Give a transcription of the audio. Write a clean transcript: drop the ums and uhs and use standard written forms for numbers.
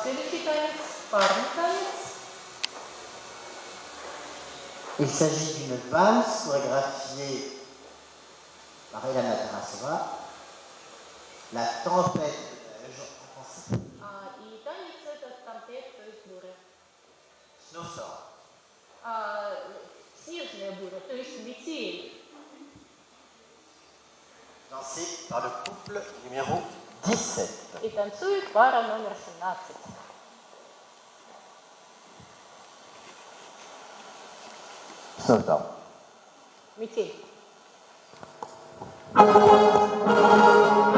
Следующий танец – парный танец. Il s'agit d'une valse chorégraphiée par Elana Tarasova, La tempête de neige en français. И танец этот тампет, то есть буря. Snowstorm. Снежная буря, то есть метель. Dansé par le couple numéro 17. И танцует пара номер 17. Snowstorm. Метель.